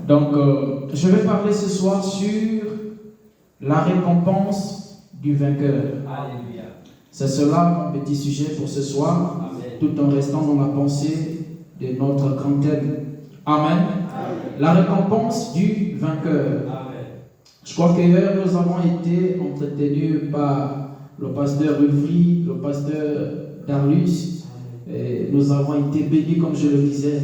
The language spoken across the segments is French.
Donc, je vais parler ce soir sur la récompense du vainqueur. Alléluia. C'est cela mon petit sujet pour ce soir, Amen. tout en restant dans la pensée de notre grand thème. Amen. Amen. La récompense du vainqueur. Amen. Je crois qu'hier, nous avons été entretenus par le pasteur Rufri, le pasteur Darlus. Et nous avons été bénis, comme je le disais.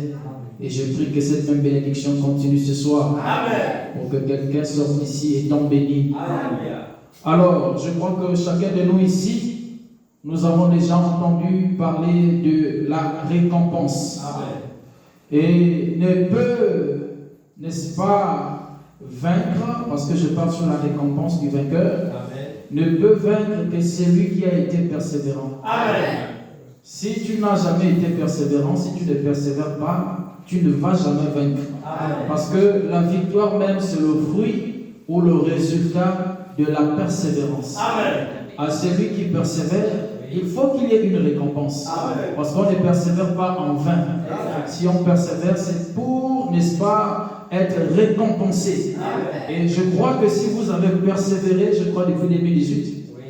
Et je prie que cette même bénédiction continue ce soir. Amen. Pour que quelqu'un sorte ici étant béni. Alléluia. Alors, je crois que chacun de nous ici, nous avons déjà entendu parler de la récompense. Amen. Et ne peut, n'est-ce pas, vaincre, parce que je parle sur la récompense du vainqueur, Amen. ne peut vaincre que celui qui a été persévérant. Amen. Si tu n'as jamais été persévérant, si tu ne persévères pas, tu ne vas jamais vaincre. Amen. Parce que la victoire même, c'est le fruit ou le résultat de la persévérance. Amen. À celui qui persévère, il faut qu'il y ait une récompense. Amen. Parce qu'on ne persévère pas en vain. Amen. Si on persévère, c'est pour, n'est-ce pas, être récompensé. Amen. Et je crois que si vous avez persévéré, je crois depuis 2018, Oui.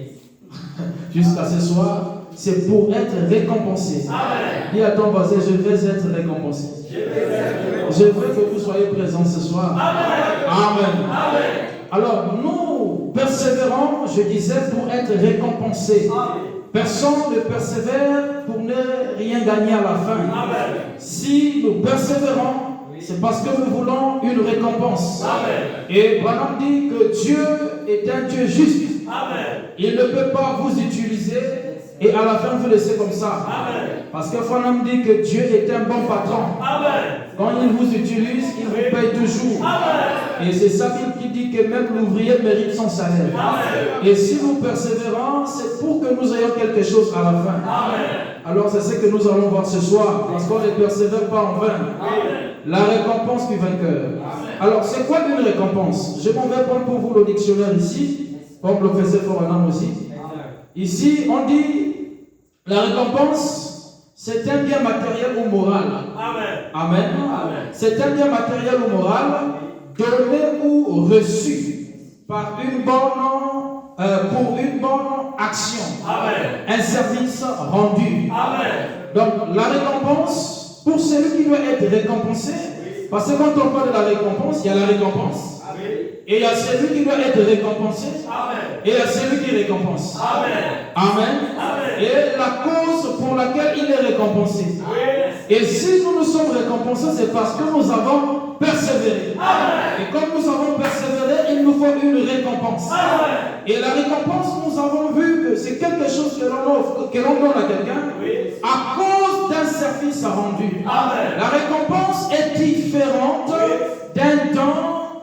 jusqu'à ce soir, c'est pour être récompensé. Amen. Dis à ton voisin, je vais être récompensé. Je veux que vous soyez présents ce soir. Amen. Amen. Amen. Alors, nous persévérons, je disais, pour être récompensés. Amen. Personne ne persévère pour ne rien gagner à la fin. Amen. Si nous persévérons, c'est parce que nous voulons une récompense. Amen. Et Branham dit que Dieu est un Dieu juste. Amen. Il ne peut pas vous utiliser et à la fin vous laisser comme ça. Amen. Parce que Branham dit que Dieu est un bon patron. Amen. Quand il vous utilise, il vous paye toujours. Amen. Et c'est sa Bible qui dit que même l'ouvrier mérite son salaire. Amen. Et si nous persévérons, c'est pour que nous ayons quelque chose à la fin. Amen. Alors c'est ce que nous allons voir ce soir, parce qu'on ne persévère pas en vain. Amen. La récompense du vainqueur. Alors c'est quoi une récompense? Je m'en vais prendre pour vous le dictionnaire ici, comme le faisait Foranam aussi. Ici, on dit la récompense, c'est un bien matériel ou moral. Amen. Amen. Amen. C'est un bien matériel ou moral donné ou reçu par une bonne, pour une bonne action. Amen. Un service rendu. Amen. Donc la récompense, pour celui qui doit être récompensé, parce que quand on parle de la récompense, il y a la récompense. Amen. Et il y a celui qui doit être récompensé. Amen. Et il y a celui qui récompense. Amen. Amen. Amen. Et la cause pour laquelle il est récompensé. Oui. Et si nous nous sommes récompensés, c'est parce que nous avons persévéré. Amen. Et comme nous avons persévéré, il nous faut une récompense. Amen. Et la récompense, nous avons vu que c'est quelque chose que l'on offre, que l'on donne à quelqu'un Oui. à cause d'un service rendu. Amen. La récompense est différente d'un don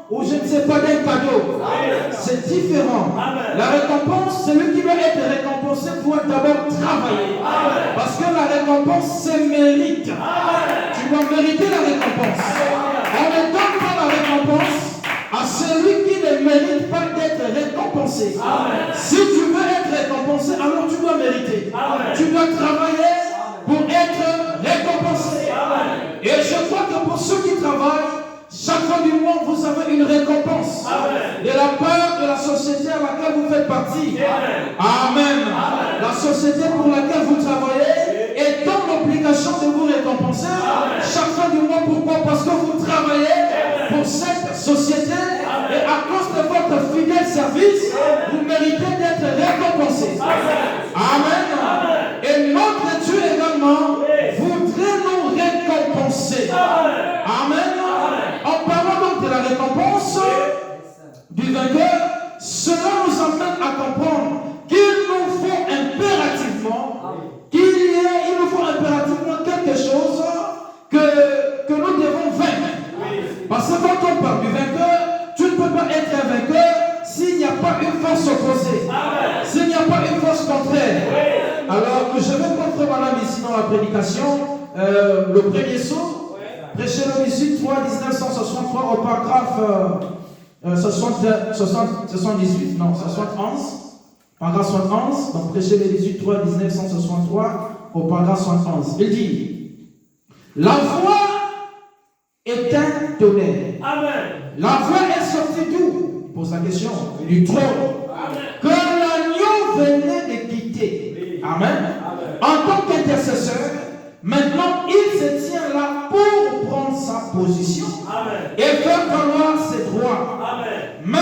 ou je ne sais pas d'un cadeau. Amen. C'est différent. Amen. La récompense, celui qui doit être récompensé doit d'abord travailler. Amen. Parce que la récompense, c'est mérite. Amen. Tu dois mériter la récompense. On ne donne pas la récompense à celui qui ne mérite pas d'être récompensé. Amen. Si tu veux être récompensé, alors tu dois mériter. Amen. Tu dois travailler pour être récompensé. Amen. Et je crois que pour ceux qui travaillent, chaque fin du mois, vous avez une récompense Amen. de la part de la société à laquelle vous faites partie. Amen. Amen. Amen. La société pour laquelle vous travaillez est dans l'obligation de vous récompenser Amen. chaque fin du mois. Pourquoi? Parce que vous travaillez pour cette société et à cause de votre fidèle service, vous méritez d'être récompensé. Amen. Et notre Dieu également voudrait nous récompenser. Amen. En parlant donc de la récompense du vainqueur, cela nous amène à comprendre qu'il nous faut impérativement, il nous faut impérativement quelque chose que nous devons vaincre. Parce que quand on parle du vainqueur, tu ne peux pas être un vainqueur s'il n'y a pas une force opposée, s'il n'y a pas une force contraire. Alors, je vais prendre madame ici dans la prédication, le premier saut. Prêchez le 18 3 1963 au paragraphe 78, non, 71, paragraphe 71, donc prêchez le 18 3 1963 au paragraphe 71. Il dit: la foi est un tonnerre. Amen. La voix est sortie d'où? Il pose la question. Du trône. Amen. Que l'agneau venait de quitter. Amen. En tant qu'intercesseur, maintenant il se tient là pour prendre sa position. Amen. Et faire valoir ses droits. Amen. Mais,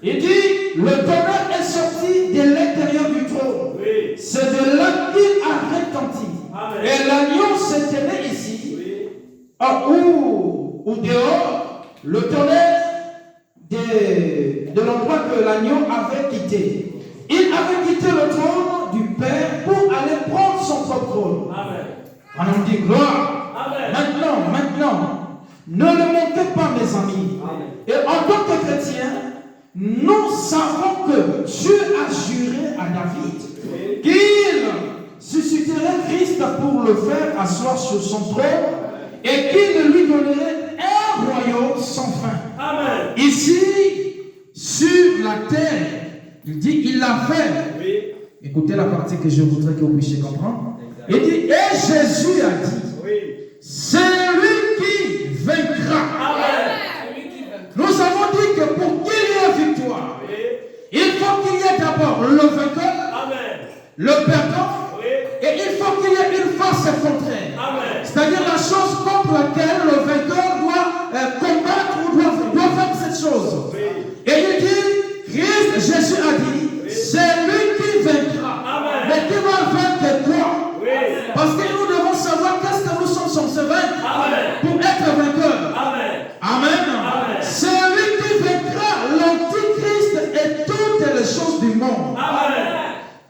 il dit, le tonnerre est sorti de l'intérieur du trône. Oui. C'est de là qu'il a retenti. Amen. Et l'agneau se tenait ici, Oui. ou dehors, le tonnerre de l'endroit que l'agneau avait quitté. Il avait quitté le trône du Père pour aller prendre son propre trône. Amen. On en dit gloire. Amen. Maintenant, ne le manquez pas, mes amis. Amen. Et en tant que chrétiens, nous savons que Dieu a juré à David qu'il susciterait Christ pour le faire asseoir sur son trône et qu'il lui donnerait un royaume sans fin. Amen. Ici, sur la terre, il dit, il l'a fait. Oui. Écoutez la partie que je voudrais que vous puissiez comprendre. Il dit, et Jésus a dit, Oui. c'est lui qui vaincra. Amen. Nous avons dit que pour qu'il y ait victoire, Oui. il faut qu'il y ait d'abord le vainqueur, Amen. le perdant, Oui. et il faut qu'il y ait une force contraire. Amen. C'est-à-dire la chose contre laquelle le vainqueur doit combattre ou doit faire cette chose. Oui. Et il dit, Christ, Jésus a dit, c'est lui qui vaincra. Amen. Mais qui va vaincre quoi? Oui. Parce que nous devons savoir qu'est-ce que nous sommes censés vaincre Amen. pour être vainqueurs. Amen. Amen. Amen. C'est lui qui vaincra l'antichrist et toutes les choses du monde. Amen.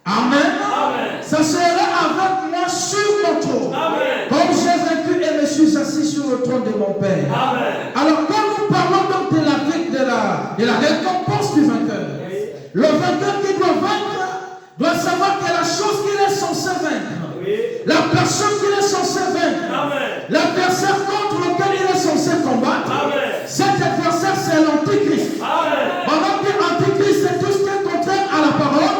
Amen. Amen. Ça sera avec moi sur mon trône. Amen. Comme j'ai vaincu et me suis assis sur le trône de mon Père. Amen. Alors quand nous parlons donc de la récompense du vainqueur, le vainqueur qui doit vaincre doit savoir que la chose qu'il est censé vaincre, Oui. la personne qu'il est censé vaincre, Amen. l'adversaire contre lequel il est censé combattre, Amen. cet adversaire c'est l'antichrist. Amen. On va dire antichrist, c'est tout ce qui est contraire à la parole,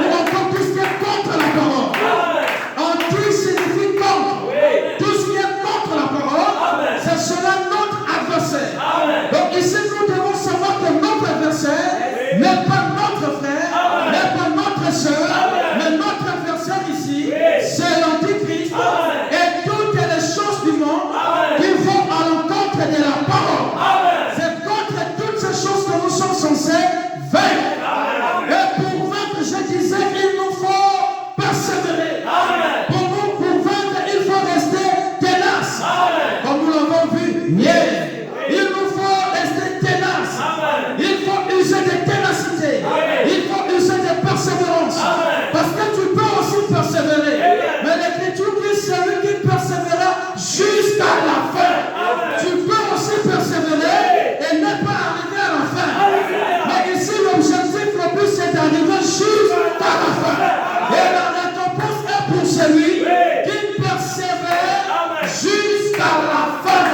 ou encore tout ce qui est contre la parole. Amen. Anti signifie contre. Oui. Tout ce qui est contre la parole, Amen. c'est cela notre adversaire. Amen. Donc ici nous devons savoir que notre adversaire n'est pas notre frère, Amen. n'est pas notre soeur, Amen. mais notre adversaire ici, Oui. c'est l'antichrist Amen. et toutes les choses du monde Amen. qui vont à l'encontre de la parole. Amen. C'est contre toutes ces choses que nous sommes censés vaincre. Amen. Et pour vaincre, je disais, il nous faut persévérer. Amen. Pour vaincre, il faut rester tenace. Amen. Comme nous l'avons vu hier. Il nous faut rester tenace. Amen. Il faut user de ténacité. Amen. Il faut user de persévérance. Amen. Parce que tu peux aussi persévérer. Amen. Mais l'Écriture dit celui qui persévérera jusqu'à la fin. Amen. Tu peux aussi persévérer et ne pas arriver à la fin. Mais ici, l'objectif le plus, c'est d'arriver jusqu'à la fin. Et la récompense est pour celui qui persévère jusqu'à la fin.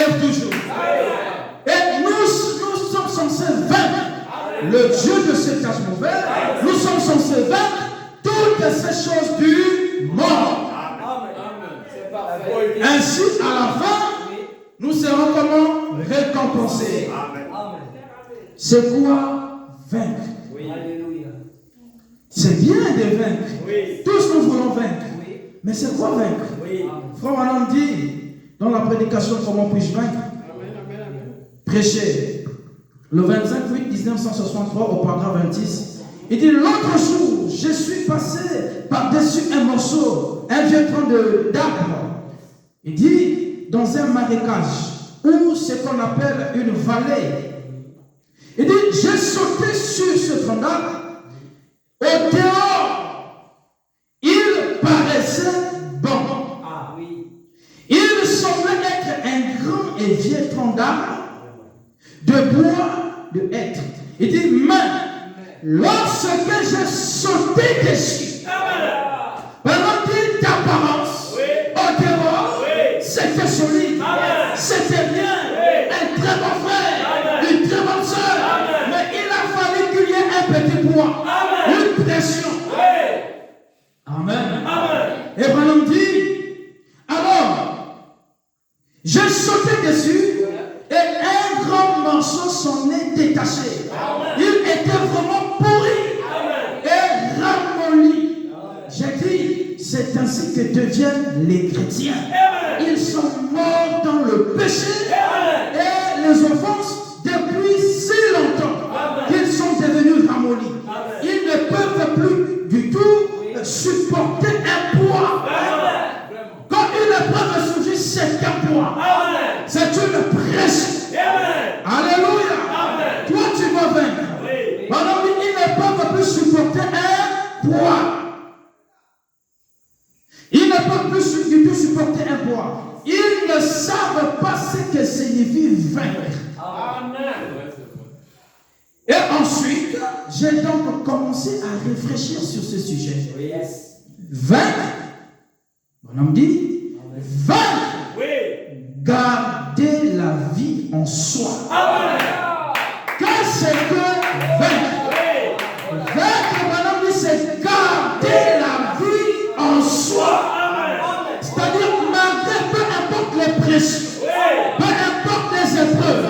s'élève toujours. Et nous sommes censés vaincre le Dieu de cet âge mauvais. Nous sommes censés vaincre toutes ces choses du monde. Ainsi, à la fin, nous serons comment récompensés. C'est quoi vaincre? C'est bien de vaincre. Tous nous voulons vaincre. Mais c'est quoi vaincre? Frère Madame dit dans la prédication comment puis-je vaincre? Prêcher. Le 25/8/1963 au paragraphe 26. Il dit l'autre jour, je suis passé par-dessus un morceau, un vieux tronc d'arbre. Il dit dans un marécage ou ce qu'on appelle une vallée. Il dit j'ai sauté sur ce tronc d'arbre. Au dehors, il paraissait bon. Il semblait être un grand et vieux tronc d'arbre de bois de hêtre. Il dit mais lorsque j'ai sauté dessus, pendant que d'apparence, au dehors, c'était solide, c'était bien, un très bon frère, une très bonne soeur, mais il a fallu qu'il y ait un petit poids, une pression. Amen. Et Branham dit, alors, j'ai sauté dessus et un grand morceau s'en est détaché. Il était vraiment pourri et ramolli. J'ai dit, c'est ainsi que deviennent les chrétiens. Ils sont morts dans le péché et les offenses depuis si longtemps qu'ils sont devenus ramollis. Ils ne peuvent plus du tout supporter un poids. Quand une épreuve surgit, c'est un poids. C'est une pression. Alléluia. Toi, tu vas vaincre. Maintenant, ils ne peuvent plus supporter un poids. Ils ne peuvent plus du tout supporter un poids. Ils ne savent pas ce que signifie vaincre. Et ensuite, j'ai donc commencé à réfléchir sur ce sujet. Vaincre, on dit, vaincre, garder la vie en soi. Qu'est-ce que vaincre? Vaincre, madame, dit, c'est garder la vie en soi. C'est-à-dire, malgré peu importe les pressions, peu importe les épreuves,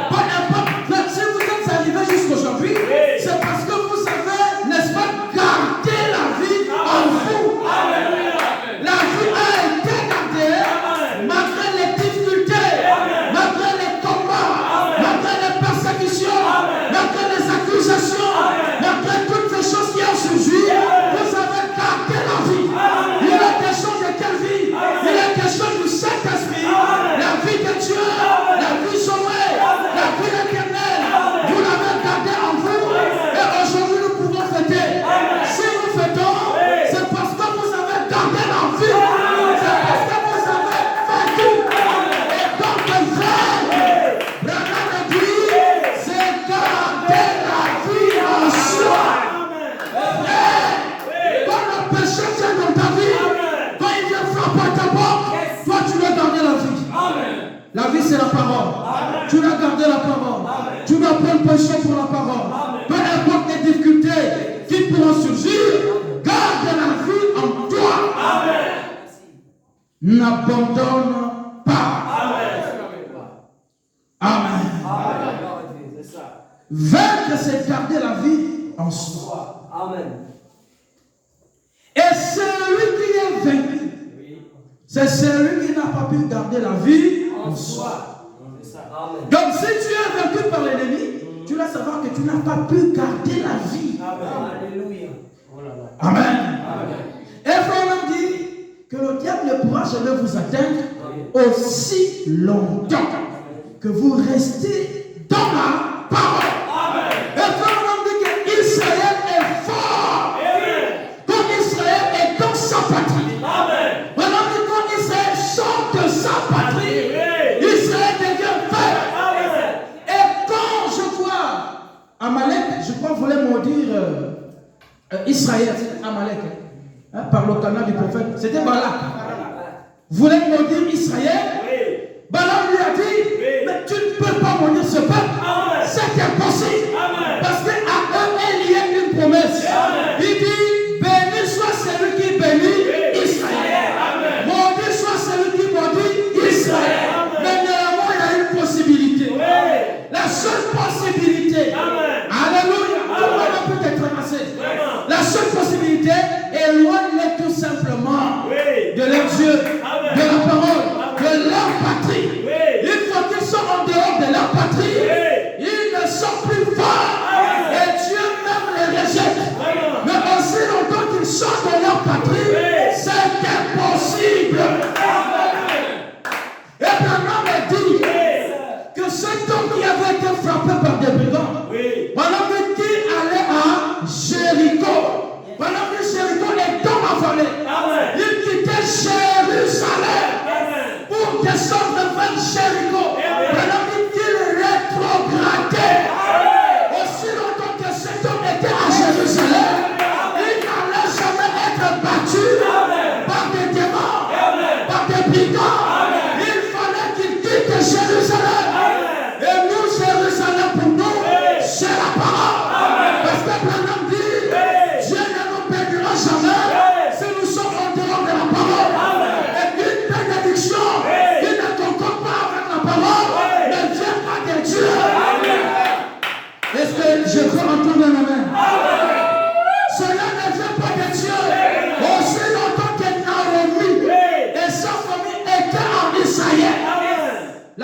peu importe, si vous êtes arrivé jusqu'aujourd'hui, c'est parce que vous avez, n'est-ce pas, gardé la vie en vous. La vie a été gardée malgré les difficultés, malgré les combats, malgré les persécutions, malgré les accusations, malgré toutes ces choses qui ont surgi, vous avez gardé la vie. Il est question de quelle vie? Il est question du Saint-Esprit, la vie de Dieu, la vie sauvée, la vie éternelle. Vous l'avez gardée en vous et aujourd'hui nous pouvons fêter. Si nous fêtons, c'est parce que vous avez gardé la vie. C'est parce que vous avez vaincu. Et donc vaincre, Branham a dit, c'est garder la vie en soi. Quand le péché vient dans ta vie, quand il vient frapper à ta porte, toi tu dois garder la vie. La vie c'est la parole. Tu dois garder la parole. Tu dois prendre péché pour la parole. Peu importe les difficultés qui pourront surgir, garde la vie en toi. N'abandonne pas. Amen. Vaincre, c'est garder la vie en soi. Et celui qui est vaincu, c'est celui qui n'a pas pu garder la vie en soi. Donc si tu es vaincu par l'ennemi, tu dois savoir que tu n'as pas pu garder la vie. Amen. Et Frère dit que le diable ne pourra jamais vous atteindre aussi longtemps que vous restez dans la parole. Et Frère dit que Israël est fort. Quand Israël est dans sa patrie. Maintenant, quand Israël sort de sa patrie, Israël devient faible. Et quand je vois Amalek, je crois voulait maudire Israël, c'était Amalek, par le canal du prophète, c'était Balak. Voulait maudire Israël. Balak lui a dit,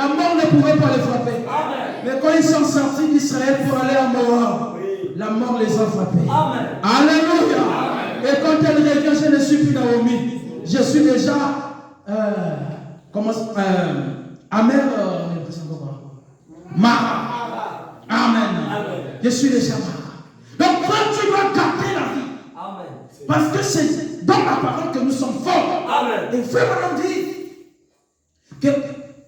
La mort ne pouvait pas les frapper. Mais quand ils sont sortis d'Israël pour aller à Moab, la mort les a frappés. Alléluia. Et quand elle revient, je ne suis plus Naomi. Je suis déjà Amen. Mara. Amen. Je suis déjà Mara. Donc quand tu dois garder la vie, parce que c'est dans la parole que nous sommes forts. Et frère Madame dit que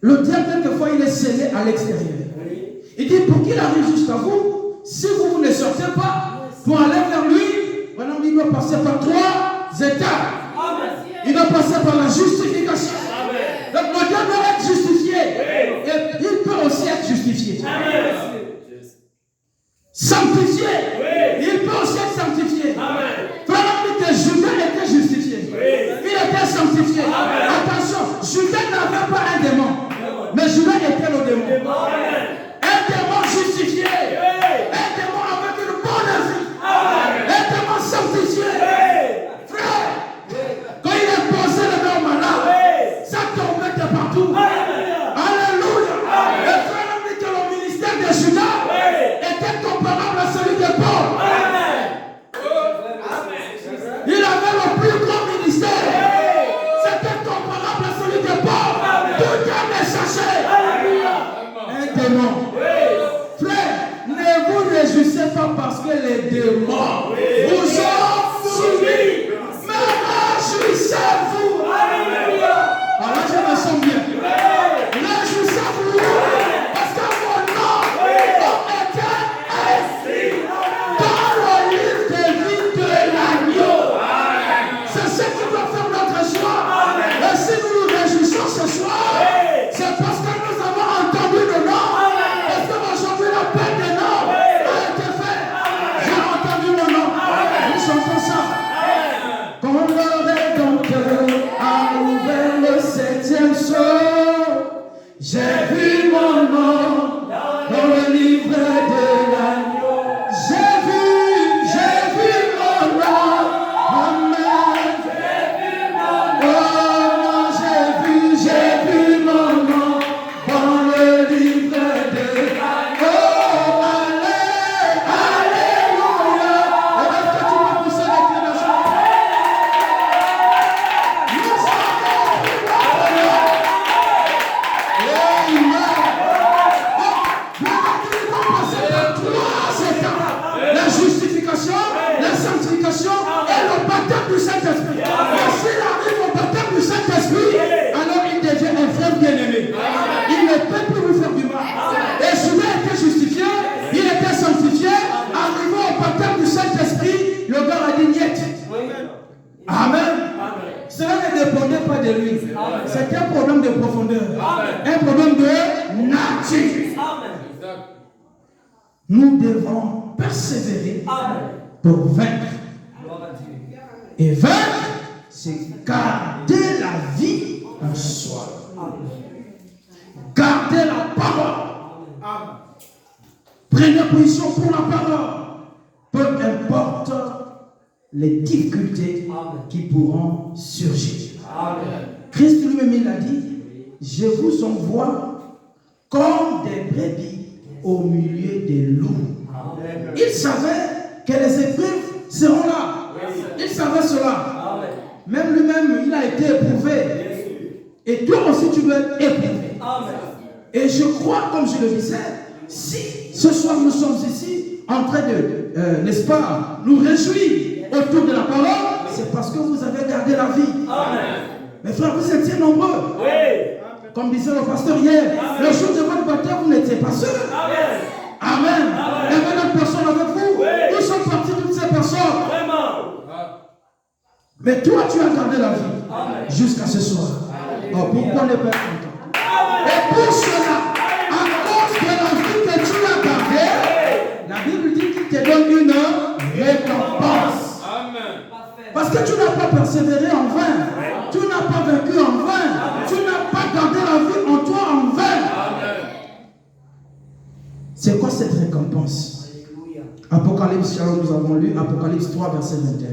le diable quelquefois il est scellé à l'extérieur. Il dit pour qu'il arrive jusqu'à vous, si vous ne sortez pas pour aller vers lui, Madame il doit passer par 3 étapes. Il doit passer par la justification. Donc le diable doit être justifié. Et il peut aussi être justifié. Sanctifié. Il peut aussi être sanctifié. Pendant que Judas était justifié. Il était sanctifié. Attention, Judas n'avait pas un démon. Mais Judas était le démon. Un démon justifié. Un démon avec une bonne vie. Un démon sanctifié. Frère, quand il est posé le main au malade, ça tombait de partout. Alléluia. Et frère, on dit que le ministère de Judas était comparable à celui de Paul. Il avait le plus grand ministère. C'était comparable à celui de Paul. Tout Dieu les cherchait. Un démon. Frère, ne vous réjouissez pas parce que les démons vous ont soumis. Mais réjouissez-vous. Alors je me sens bien. Réjouissez-vous. Parce que vos noms ont été inscrits dans le livre de vie de l'agneau. C'est ce qui doit faire notre joie. Et si nous nous réjouissons ce soir, c'est parce que nous avons entendu le nom. Parce qu'aujourd'hui la paix des noms a été faite. J'ai entendu mon nom. Nous chantons ça. Quand le Rédempteur a ouvert le 7e sceau, j'ai vu mon nom dans le livre de l'agneau. J'ai vu mon nom. Amen. Oh, j'ai vu mon nom dans le livre de l'agneau. Oh, alléluia. Est-ce que tu peux pousser les pieds dans ça? La justification, la sanctification et le baptême du Saint-Esprit. Et s'il arrive au baptême du Saint-Esprit, alors il devient un frère bien-aimé. Il ne peut plus vous faire du mal. Et Judas était justifié, il était sanctifié. Arrivé au baptême du Saint-Esprit, le gars a dit niet. Amen. Cela ne dépendait pas de lui. C'était un problème de profondeur. Un problème de nature. Nous devons persévérer pour vaincre. Et vaincre, c'est garder la vie en soi. Garder la parole. Prenez position pour la parole. Peu importe les difficultés qui pourront surgir. Christ lui-même il a dit, je vous envoie comme des brebis au milieu des loups. Il savait que les épreuves seront là. Il savait cela. Même lui-même, il a été éprouvé. Et toi aussi, tu dois être éprouvé. Et je crois, comme je le disais, si ce soir nous sommes ici en train de, n'est-ce pas, nous réjouir autour de la parole, c'est parce que vous avez gardé la vie. Mes frères, vous étiez nombreux. Comme disait le pasteur hier, le jour de votre baptême, vous n'étiez pas seuls. Amen. Il y avait d'autres personnes avec vous. Où sont parties toutes ces personnes? Mais toi, tu as gardé la vie jusqu'à ce soir. Oh, pourquoi ne pas être content? Et pour cela, à cause de la vie que tu as gardée, la Bible dit qu'il te donne une récompense. Parce que tu n'as pas persévéré en vain. Tu n'as pas vécu en vain. Tu n'as pas gardé la vie en toi en vain. C'est quoi cette récompense? Apocalypse, nous avons lu Apocalypse 3, verset 21.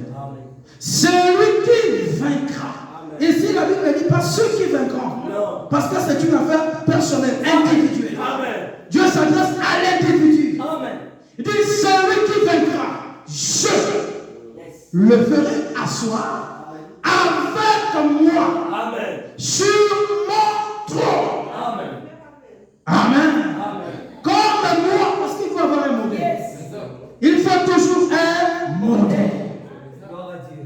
Celui qui vaincra Ici, la Bible ne dit pas ceux qui vaincront. Non. Parce que c'est une affaire personnelle, individuelle. Amen. Dieu s'adresse à l'individu. Amen. Il dit, celui qui vaincra, je le ferai asseoir avec moi Amen. sur mon trône. Amen. Amen. Amen. Comme moi, parce qu'il faut avoir un modèle. Il faut toujours un modèle. Gloire à Dieu.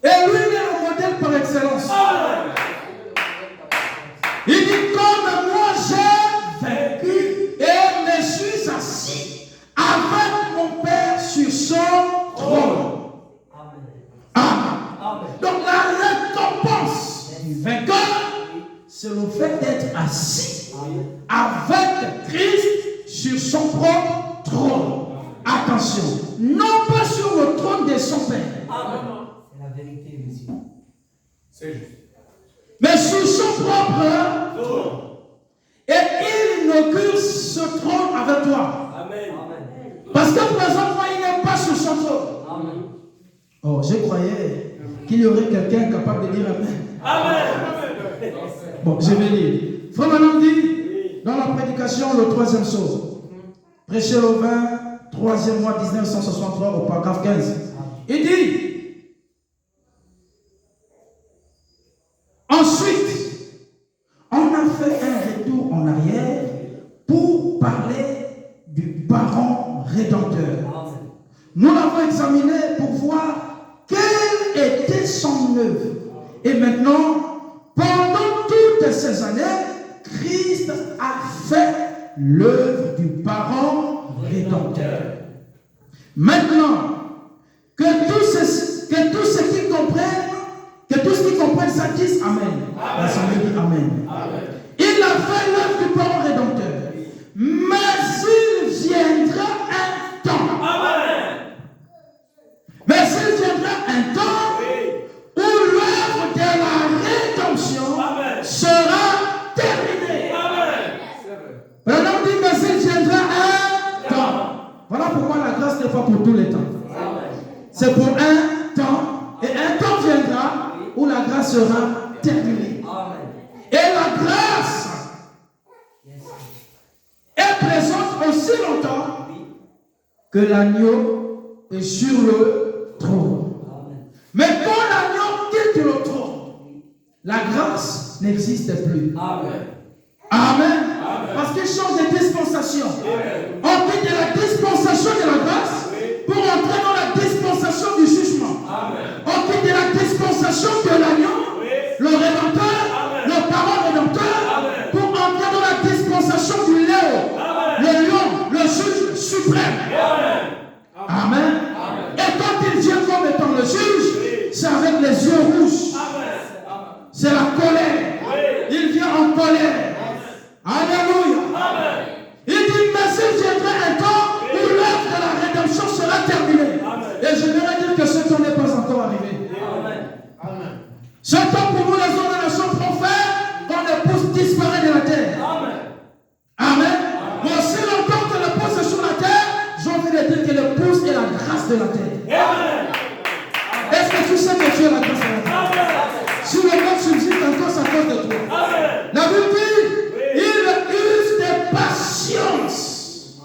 Et lui, il est le modèle par excellence. Amen. Il dit, comme moi, j'ai vaincu et me suis assis avec mon Père sur son trône. Amen. Donc la récompense du vainqueur, c'est le fait d'être assis avec Christ sur son propre trône. Attention, non pas sur le trône de son Père. Amen. C'est la vérité, monsieur. C'est juste. Mais sur son propre trône. Et il inaugure ce trône avec toi. Amen. Parce que présentement, il n'est pas sur son trône. Amen. Oh, je croyais qu'il y aurait quelqu'un capable de dire Amen. Amen. Bon, je vais lire. Frère Manon dit, dans la prédication, le 3e psaume, prêché le 23e mois 1963 au paragraphe 15, il dit, ensuite, on a fait un retour en arrière pour parler du parent rédempteur. Nous l'avons examiné pour voir quelle était son œuvre. Et maintenant, pendant toutes ces années, Christ a fait l'œuvre du parent rédempteur. Maintenant, que tous ceux qui comprennent ça disent Amen. L'Assemblée dit Amen. Il a fait l'œuvre du parent rédempteur. Mais il viendra un temps. Amen. Mais il viendra un temps où l'œuvre de la rédemption sera terminée. Maintenant, on dit, mais il viendra un temps. Voilà pourquoi la grâce n'est pas pour tous les temps. C'est pour un temps. Et un temps viendra où la grâce sera terminée. Et la grâce est présente aussi longtemps que l'agneau est sur le trône. Mais quand l'agneau quitte le trône, la grâce n'existe plus. Amen. Parce qu'il change de dispensation. On quitte de la dispensation de la grâce pour entrer dans la dispensation du jugement. On quitte de la dispensation de l'agneau, le rédempteur, le parent rédempteur, pour entrer dans la dispensation du léo, le lion, le juge suprême. Amen. Et quand il vient comme étant le juge, c'est avec les yeux rouges. C'est la colère. Il vient en colère. Alléluia. Il dit, mais il viendra un temps où l'œuvre de la rédemption sera terminée. Et je voudrais dire que ce temps n'est pas encore arrivé. Ce temps pour nous, les hommes de la nation prophète, quand l'épouse disparaît de la terre. Amen. Mais aussi longtemps que l'épouse est sur la terre, j'ai envie de dire que l'épouse est la grâce de la terre. Est-ce que tu sais que tu es la grâce de la terre? Si le monde subsiste encore, c'est à cause de toi. La Bible dit, il use de patience.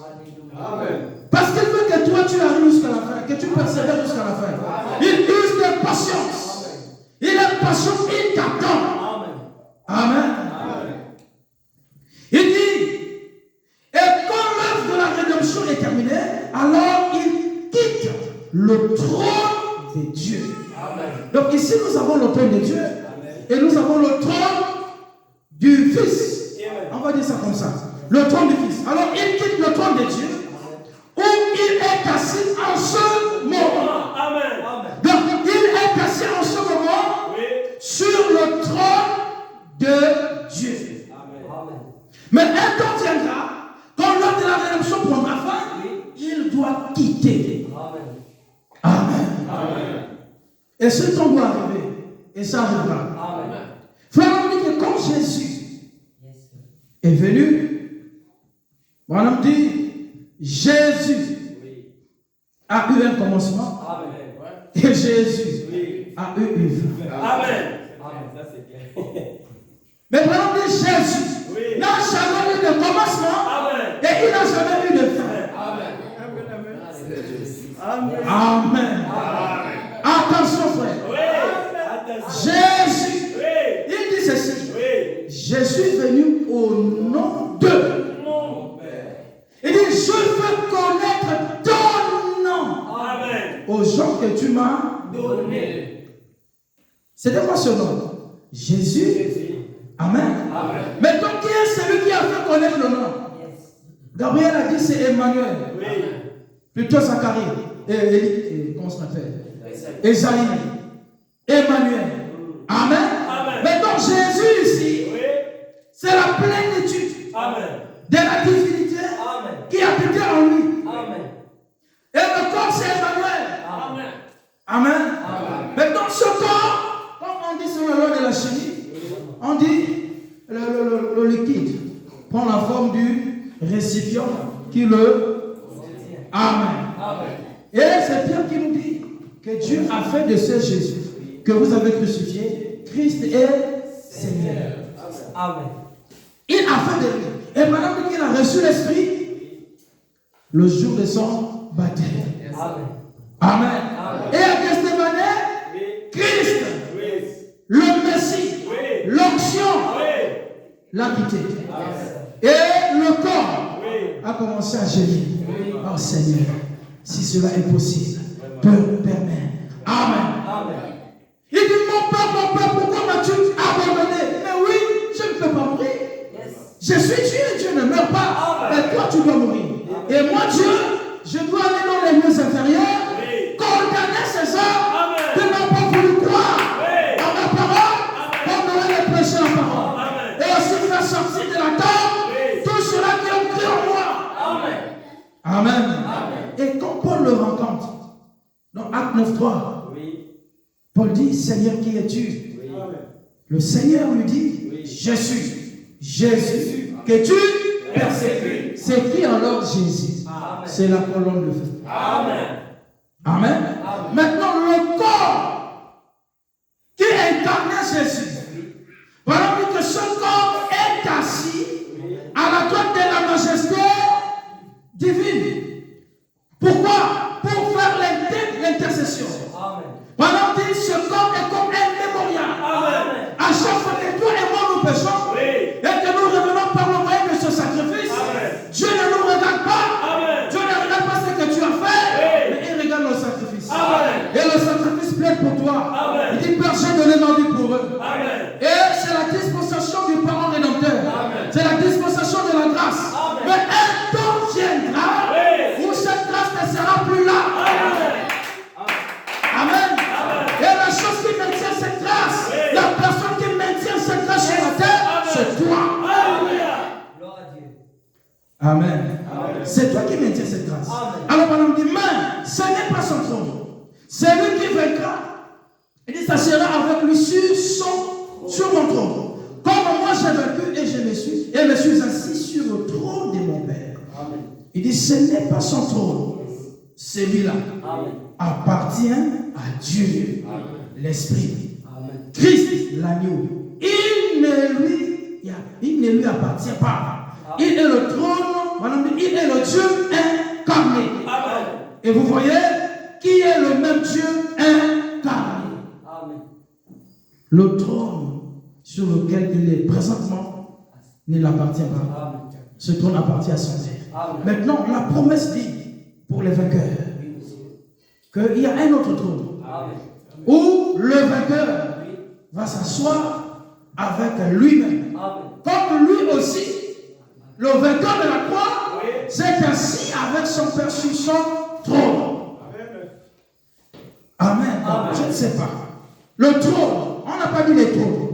Parce qu'il veut que toi tu arrives jusqu'à la fin, que tu persévères jusqu'à la fin. Il use de patience. Il est patient, il t'attend. Amen. Il dit, et quand l'œuvre de la rédemption est terminée, alors il quitte le trône de Dieu. Donc ici nous avons le trône de Dieu et nous avons le trône du Fils. On va dire ça comme ça. Le trône du Fils. Alors il quitte le trône de Dieu où il est assis en ce moment. Donc il est assis en ce moment sur le trône de Dieu. Mais un temps viendra, quand l'heure de la rédemption prendra fin, il doit quitter. Amen. Et ce temps doit arriver. Et ça arrivera. Frère, on dit que quand Jésus est venu, on dit Jésus a eu un commencement. Et Jésus a eu une fin. Amen. Amen. Ça c'est clair. Mais vraiment, Jésus n'a jamais eu de commencement et il n'a jamais eu de fin. Amen. Attention, frère. Jésus, il dit ceci. Je suis venu au nom de mon Père. Il dit, je veux connaître ton nom. Amen. Aux gens que tu m'as donné. C'était quoi ce nom? Jésus. Amen. Amen. Maintenant, qui est celui qui a fait connaître le nom? Gabriel a dit c'est Emmanuel. Oui. Plutôt Zacharie. Comment ça s'appelle? Esaïe. Emmanuel. Amen. Amen. Maintenant, Jésus ici, c'est la plénitude de la divinité qui habitait en lui. Amen. Et le corps, c'est Emmanuel. Amen. Amen. Amen. Maintenant, ce corps, comme on dit sur la loi de la chimie, on dit le liquide prend la forme du récipient qui le... Amen. Amen. Et c'est Pierre qui nous dit que Dieu a fait de ce Jésus que vous avez crucifié, Christ est Seigneur. Amen. Il a fait de lui. Et maintenant qu'il a reçu l'Esprit le jour de son baptême. Amen. Amen. Amen. Et à Gethsémanès, Christ, le Messie, l'onction, l'a quitté. Et le corps a commencé à gémir. Oh Seigneur, si cela est possible, permets. Amen. Il dit, mon Père, pourquoi m'as-tu abandonné? Mais oui, je ne peux pas mourir. Je suis Dieu, Dieu ne meurt pas. Mais toi, tu dois mourir. Et moi, Dieu, je dois aller dans les lieux inférieurs, condamner ces hommes qui n'ont pas voulu croire à ma parole, condamner les péchés en parole. Et aussi faire sortir de la tombe tous ceux-là qui ont cru en moi. Amen. Et quand Paul le rencontre, dans Acte 9:3, Paul dit, Seigneur, qui es-tu? Le Seigneur lui dit, je suis Jésus que tu persécutes. C'est qui alors Jésus? C'est la colonne de feu. Amen. Amen. Maintenant, le corps qui incarnait Jésus, voilà que ce corps est assis à la droite de la majesté divine. Pourquoi? Pour faire l'intercession. Voilà dit, ce corps est comme un mémorial. À chaque fois que toi et moi nous péchons, et que nous revenons par le moyen de ce sacrifice, Dieu ne nous regarde pas. Dieu ne regarde pas ce que tu as fait, mais il regarde le sacrifice. Et le sacrifice plaît pour toi. Il dit, Père, j'ai donné ma vie pour eux. Et c'est la dispensation du parent rédempteur. C'est la dispensation de la grâce. Mais un temps viendra où cette grâce ne sera plus là. Amen. Et la chose qui maintient cette grâce, la personne qui maintient cette grâce sur la terre, c'est toi. Amen. C'est toi qui maintiens cette grâce. Alors, pendant dit, mais ce n'est pas son trône. C'est lui qui vaincra. Il dit, ça sera avec lui sur mon trône. Comme moi j'ai vaincu et je me suis assis sur le trône de mon Père. Il dit, ce n'est pas son trône. Celui-là appartient à Dieu, l'Esprit. Christ, l'agneau. Il ne lui appartient pas. Il est le trône, il est le Dieu incarné. Et vous voyez, qui est le même Dieu incarné? Le trône sur lequel il est présentement ne l'appartient pas. Ce trône appartient à son Père. Maintenant, la promesse dit pour les vainqueurs qu'il y a un autre trône où le vainqueur va s'asseoir avec lui-même. Comme lui aussi, le vainqueur de la croix s'est assis avec son Père sur son trône. Amen. Je ne sais pas. Le trône, on n'a pas dit les trônes.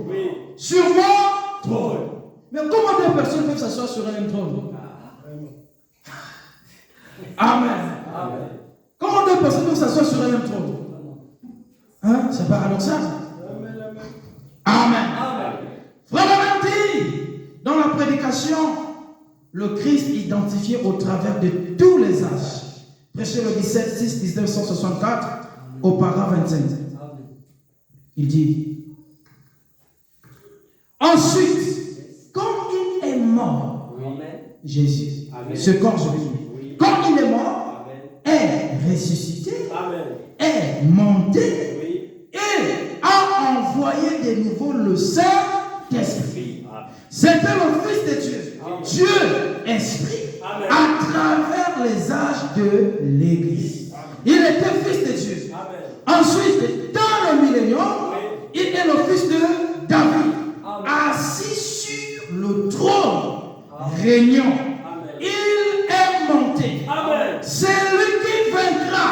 Sur mon trône. Mais comment deux personnes peuvent s'asseoir sur un trône? Amen. Comment deux personnes peuvent s'asseoir sur un trône? Hein? C'est paradoxal. Amen. Frère dit, dans la prédication, le Christ identifié au travers de tous les âges. Prêché le 17-6-1964 au para 25. Il dit, ensuite, quand il est mort, Jésus, ce corps, je vais dire, quand il est mort, est ressuscité, est monté et a envoyé de nouveau le Saint-Esprit. C'était le Fils de Dieu, Dieu Esprit, à travers les âges de l'Église. Il était Fils de Dieu. Ensuite, dans le millénium, il est le fils de David, assis sur le trône, régnant. Il est monté. C'est lui qui vaincra.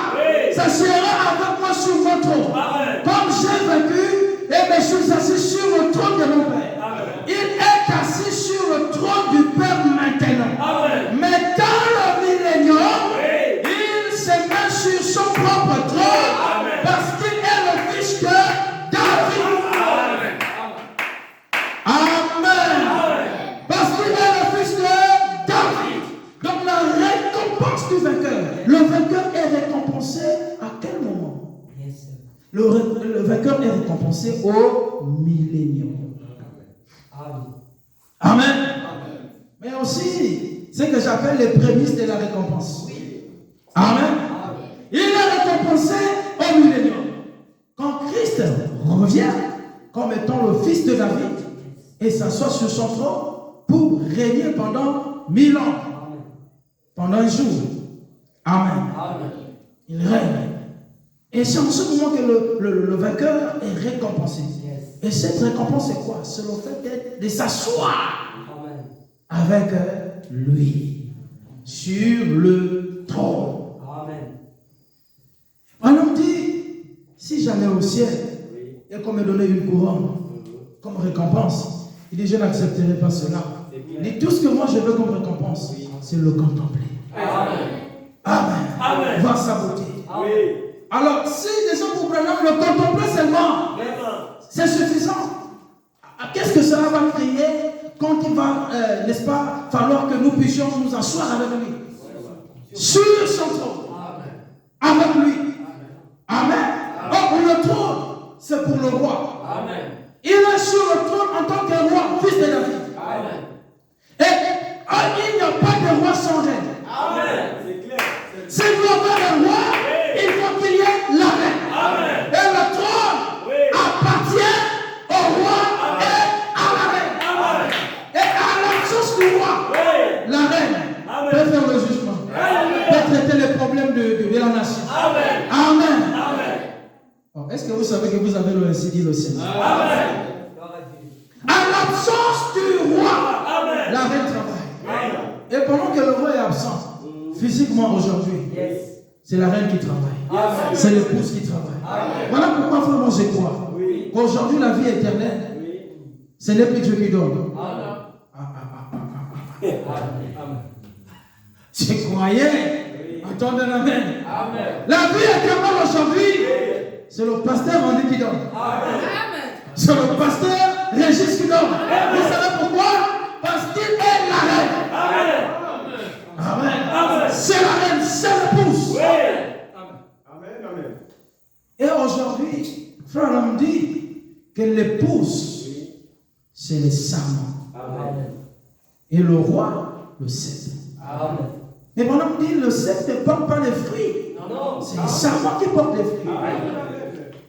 Ça sera avec moi sur mon trône. Comme j'ai vaincu, et bien je suis assis sur le trône de mon Père. Il est assis sur le trône du Père maintenant. Mais dans le millénium, il se met sur son propre trône parce qu'il est le fils de David. Amen. Parce qu'il est le fils de David. Donc la récompense du vainqueur. Le vainqueur est récompensé à quel moment? Le vainqueur est récompensé au millénium. Amen. Mais aussi, c'est ce que j'appelle les prémices de la récompense. Amen. Il est récompensé au millénium. Quand Christ revient comme étant le fils de David et s'assoit sur son trône pour régner pendant 1000 ans, pendant un jour. Amen. Il règne. Et c'est en ce moment que le vainqueur est récompensé. Et cette récompense, c'est quoi? C'est le fait de s'asseoir avec lui sur le trône. Un homme dit, si j'allais au ciel et qu'on me donnait une couronne comme récompense, il dit, je n'accepterai pas cela. Il dit, tout ce que moi je veux comme récompense, c'est le contempler. Amen. Voir sa beauté. Alors, si les gens comprennent le contempler seulement, c'est suffisant. Qu'est-ce que cela va créer quand il va, n'est-ce pas, falloir que nous puissions nous asseoir avec lui sur son trône, avec lui. Amen. Or, le trône, c'est pour le roi. Il est sur le trône en tant que roi, fils de David. Et il n'y a pas de roi sans reine. S'il veut avoir un roi, il faut qu'il y ait la reine. Et le trône appartient au roi et à la reine. Et à l'absence du roi, la reine peut faire le jugement, peut traiter les problèmes de la nation. Amen. Est-ce que vous savez que vous avez le ainsi dit le Seigneur? À l'absence du roi, la reine travaille. Et pendant que le roi est absent, physiquement aujourd'hui, c'est la reine qui travaille. C'est l'épouse qui travaille. Voilà pourquoi, frère, moi je crois qu'aujourd'hui la vie éternelle, ce n'est plus Dieu qui donne. Tu croyais? Attendez l'amen. La vie éternelle aujourd'hui, c'est le pasteur Andy qui donne. C'est le pasteur Régis qui donne. Vous savez pourquoi? Parce qu'il est la reine. Amen. C'est la reine, c'est l'épouse. Et aujourd'hui, frère, on me dit que l'épouse, c'est le serment. Et le roi, le sceptre. Mais mon homme dit, le sceptre ne porte pas les fruits. C'est le serment qui porte les fruits.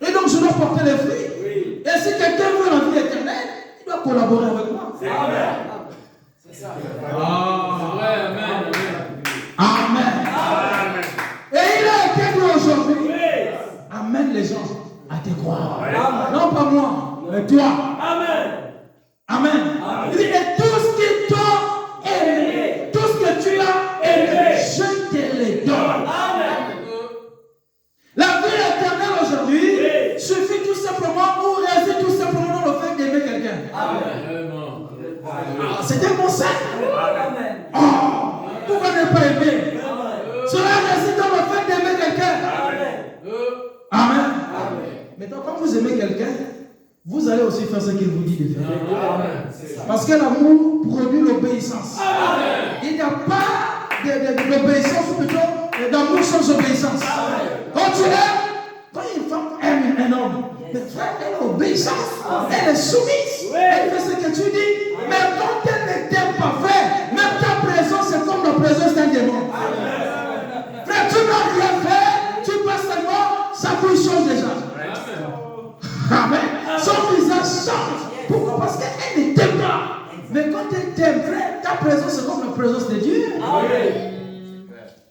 Et donc, je dois porter les fruits. Et si quelqu'un veut la vie éternelle, il doit collaborer avec moi. C'est ça. Amen. Et il a été dit aujourd'hui, amène les gens à te croire. Non pas moi, mais toi. Amen. Il dit, et tout ce qui t'a aimé, tout ce que tu as aimé, je te le donne. La vie éternelle aujourd'hui suffit tout simplement ou réside tout simplement dans le fait d'aimer quelqu'un. C'est un conseil. Pourquoi ne pas aimer? Cela réside dans le fait d'aimer quelqu'un. Amen. Maintenant, quand vous aimez quelqu'un, vous allez aussi faire ce qu'il vous dit de faire. Parce que l'amour produit l'obéissance. Il n'y a pas d'obéissance, ou plutôt d'amour sans obéissance. Quand tu aimes, quand une femme aime un homme, le frère, elle est soumise. Elle fait ce que tu dis. Mais quand elle ne t'aime pas fait, même ta présence, c'est comme la présence d'un démon. Frère, tu n'as rien fait, tu passes seulement, sa bouche change déjà. Amen. Son visage change. Pourquoi? Parce qu'elle ne t'aime pas. Mais quand elle t'aime, frère, ta présence, c'est comme la présence de Dieu.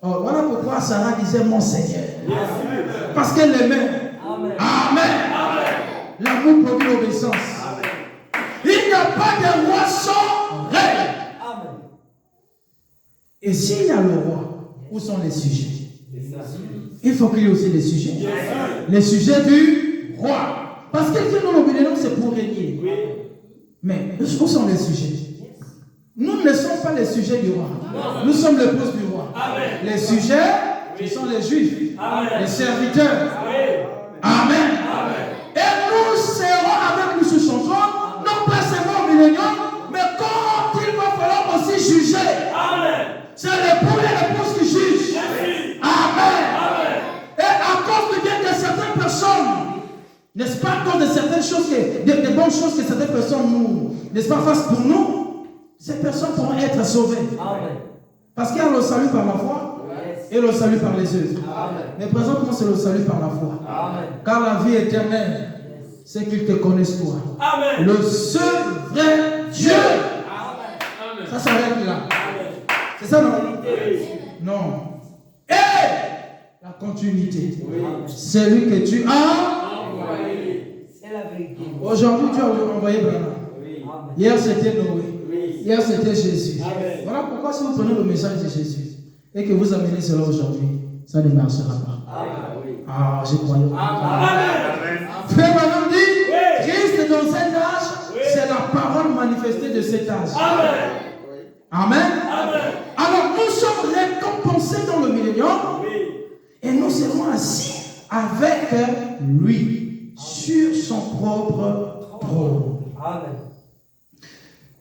Oh, voilà pourquoi Sarah disait mon Seigneur. Parce qu'elle l'aimait. Amen. L'amour produit l'obéissance. Il n'y a pas de roi sans règne. Et s'il y a le roi, où sont les sujets? Il faut qu'il y ait aussi les sujets. Les sujets du roi. Parce que Dieu nous l'obéit, c'est pour régner. Mais où sont les sujets? Nous ne sommes pas les sujets du roi. Nous sommes l'épouse du roi. Les sujets, ce sont les juifs, les serviteurs. Amen. Et nous serons avec nous sur son trône, non pas seulement au millénium, mais quand il va falloir aussi juger. C'est l'époux et l'épouse qui jugent. Amen. Et à cause de certaines personnes, n'est-ce pas, à cause de certaines choses, des bonnes choses que certaines personnes nous, n'est-ce pas, fassent pour nous, ces personnes pourront être sauvées. Parce qu'il y a le salut par la foi et le salut par les œuvres. Mais présentement, c'est le salut par la foi. Car la vie éternelle, c'est qu'ils te connaissent toi. Le seul vrai Dieu. Ça s'arrête là. C'est ça, non? Non. Et la continuité. C'est lui que tu as envoyé. Aujourd'hui, Dieu a envoyé Branham. Hier, c'était Noé. Hier, c'était Jésus. Voilà pourquoi si vous prenez le message de Jésus et que vous amenez cela aujourd'hui, ça ne marchera pas. Ah, je crois. Frère Branham dit, Christ dans cet âge, c'est la parole manifestée de cet âge. Amen. Alors nous sommes récompensés dans le millénium et nous serons assis avec lui sur son propre trône.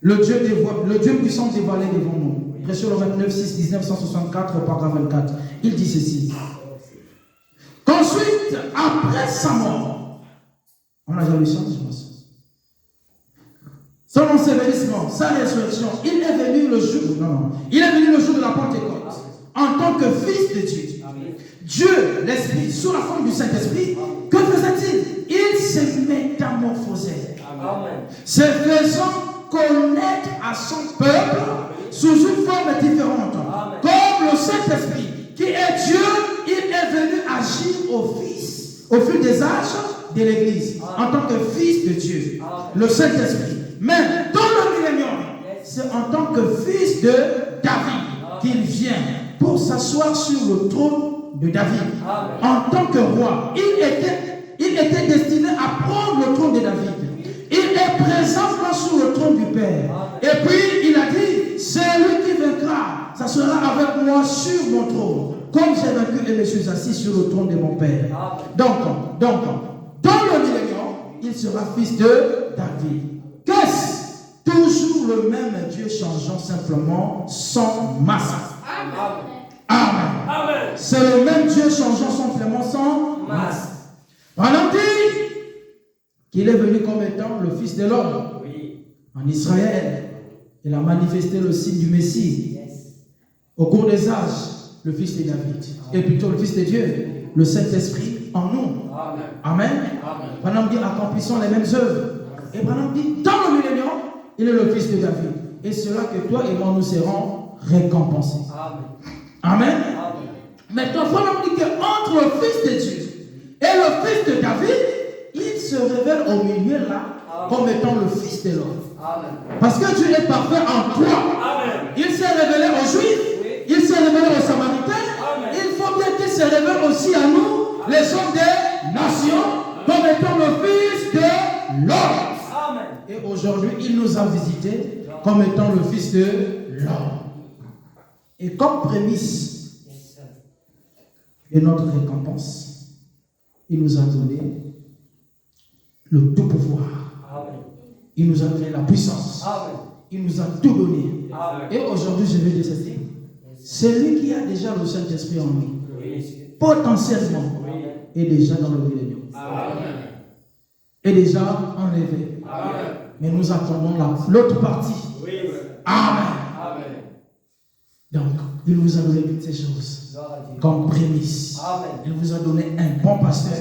Le Dieu puissant dévoilé devant nous. Prêcheur le 29, 6, 1964, paragraphe 24. Il dit ceci. Qu'ensuite, après sa mort, on a déjà lu ça, je pense. Son ensevelissement, sa résurrection, il est venu le jour de la Pentecôte, en tant que fils de Dieu. Dieu, l'Esprit, sous la forme du Saint-Esprit, que faisait-il? Il se métamorphosait. Se faisant connaître à son peuple sous une forme différente. Comme le Saint-Esprit, qui est Dieu, il est venu agir au fil des âges de l'Église, en tant que fils de Dieu, le Saint-Esprit. Mais dans le millénium, c'est en tant que fils de David qu'il vient pour s'asseoir sur le trône de David. En tant que roi, il était destiné à prendre le trône de David. Il est présentement sur le trône du Père. Et puis il a dit, c'est lui qui vaincra. Ça sera avec moi sur mon trône. Comme j'ai vaincu et je suis assis sur le trône de mon Père. Donc, dans le millénium, il sera fils de David. Qu'est-ce? Toujours le même Dieu changeant simplement son masque. Amen. C'est le même Dieu changeant simplement son masque. Pendant qu'il est venu comme étant le Fils de l'homme en Israël, il a manifesté le signe du Messie. Au cours des âges, le Fils de David, et plutôt le Fils de Dieu, le Saint-Esprit en nous. Amen. Branham dit, accomplissons les mêmes œuvres. Et Branham dit, dans le millénium, il est le Fils de David. Et c'est là que toi et moi nous serons récompensés. Amen. Maintenant, Branham dit qu'entre le Fils de Dieu et le Fils de David, il se révèle au milieu là comme étant le Fils de l'homme. Parce que Dieu est parfait en toi. Il s'est révélé aux Juifs, il s'est révélé aux Samaritains. Il faut bien qu'il se révèle aussi à nous, les hommes des nations, comme étant le Fils de l'homme. Et aujourd'hui, il nous a visités comme étant le Fils de l'homme. Et comme prémisse de notre récompense, il nous a donné le tout pouvoir. Il nous a donné la puissance. Il nous a tout donné. Et aujourd'hui, je vais dire ceci. Celui qui a déjà le Saint-Esprit en lui, potentiellement, est déjà dans le millénium. Est déjà enlevé. Mais nous attendons l'autre partie. Amen. Donc, il vous a donné toutes ces choses comme prémisse. Il vous a donné un bon pasteur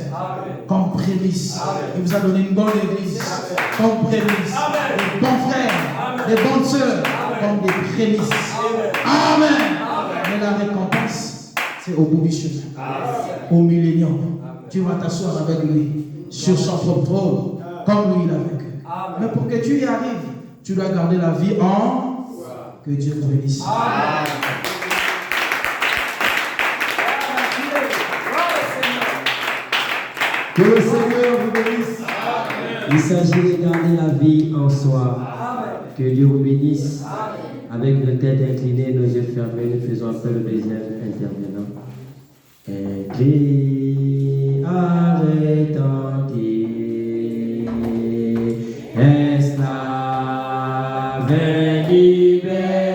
comme prémisse. Il vous a donné une bonne église comme prémisse. Des bons frères, des bonnes sœurs comme des prémices. Amen. Mais la récompense, c'est au bout du chemin. Au millénium. Tu vas t'asseoir avec lui sur son propre trône comme lui il a vécu. Mais pour que tu y arrives, tu dois garder la vie en que Dieu te bénisse. Que le Seigneur vous bénisse. Il s'agit de garder la vie en soi. Que Dieu vous bénisse. Avec nos têtes inclinées, nos yeux fermés, nous faisons appel au deuxième intervenant. Crie à retentir, esclave libéré.